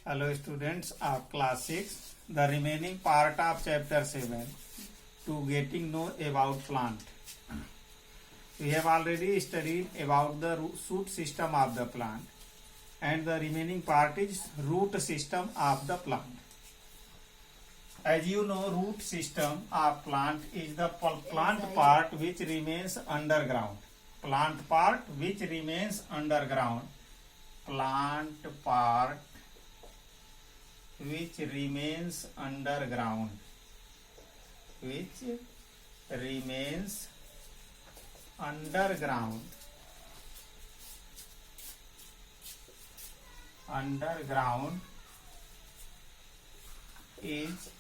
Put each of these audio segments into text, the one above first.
Hello students of class 6, the remaining part of chapter 7 to getting know about plant. We have already studied about the shoot system of the plant and the remaining part is root system of the plant. As you know, root system of plant is the plant part which remains underground. Plant part which remains underground. Plant part which remains underground, which remains underground is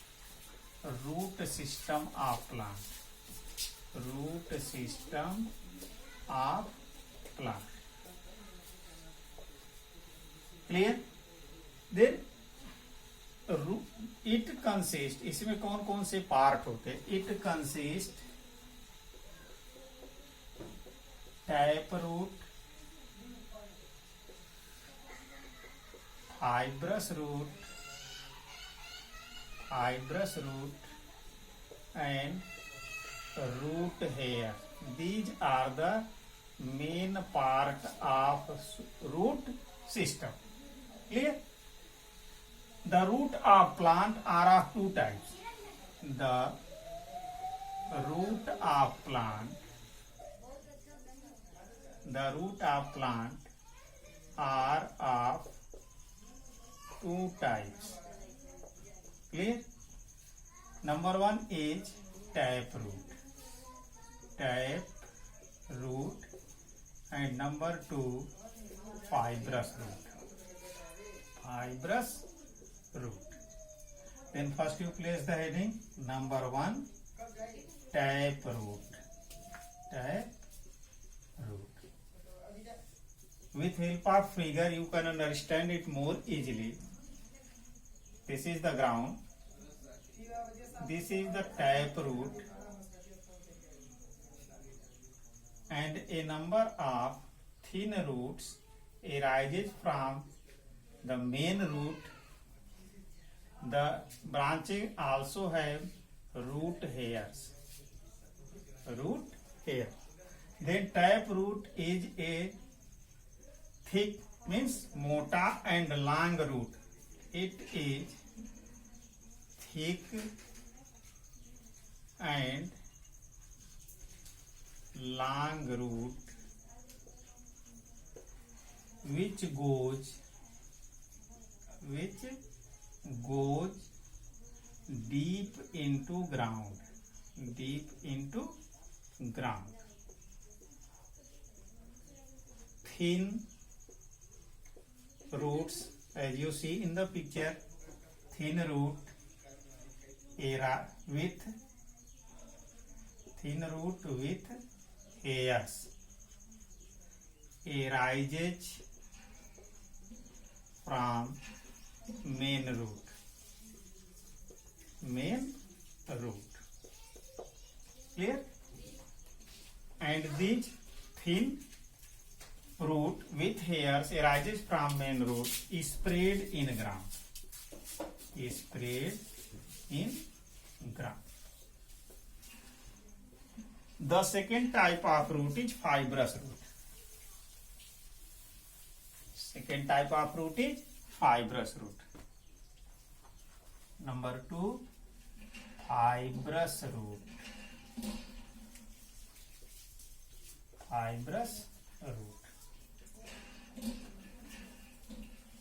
root system of plant. Root system of plant. Clear? Then it consist, इसमें कौन कौन से part होते हैं? It consist tap root, fibrous root and root hair. These are the main part of root system. Clear? The root of plant are of two types. The root of plant are of two types. Clear? Number one is tap root, and number two fibrous root. Then first you place the heading number one, tap root. With help of figure you can understand it more easily. This is the ground, this is the tap root, and a number of thin roots arises from the main root. The branches also have root hairs. Then tap root is a thick, means mota and long root. It is thick and long root which goes deep into ground. Thin roots, as you see in the picture, thin root with hairs arises from main root. Clear? And these thin root with hairs arises from main root is spread in ground. The second type of root is fibrous root. Number two, fibrous root.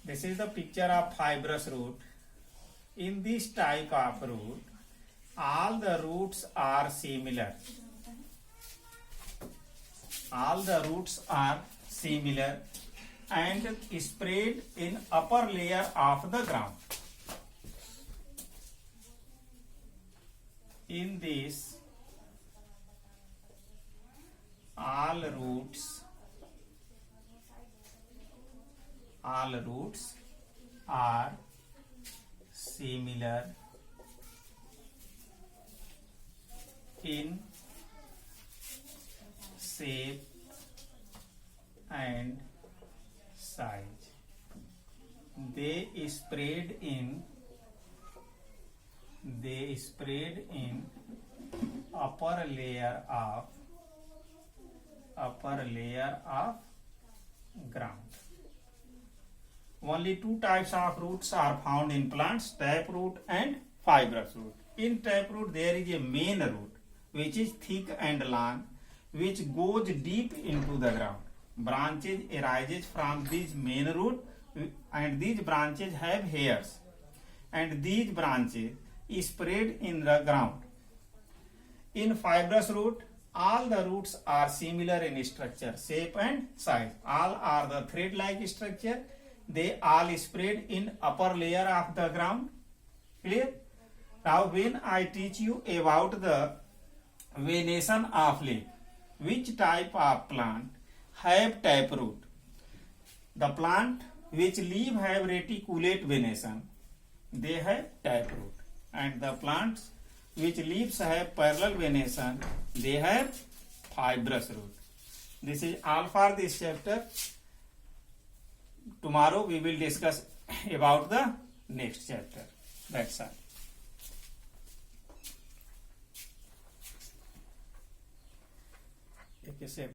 This is the picture of fibrous root. In this type of root, all the roots are similar. And spread in upper layer of the ground. In this, all roots are similar in shape and size. they spread in upper layer of ground. Only two types of roots are found in plants, taproot and fibrous root. In taproot there is a main root which is thick and long, which goes deep into the ground. Branches arises from this main root, and these branches have hairs, and these branches spread in the ground. In fibrous root, all the roots are similar in structure, shape and size. All are the thread-like structure. They all spread in upper layer of the ground. Clear? Now when I teach you about the venation of leaf, which type of plant have taproot? The plant which leaf have reticulate venation, they have taproot. And the plants which leaves have parallel venation, they have fibrous root. This is all for this chapter. Tomorrow we will discuss about the next chapter. That's all.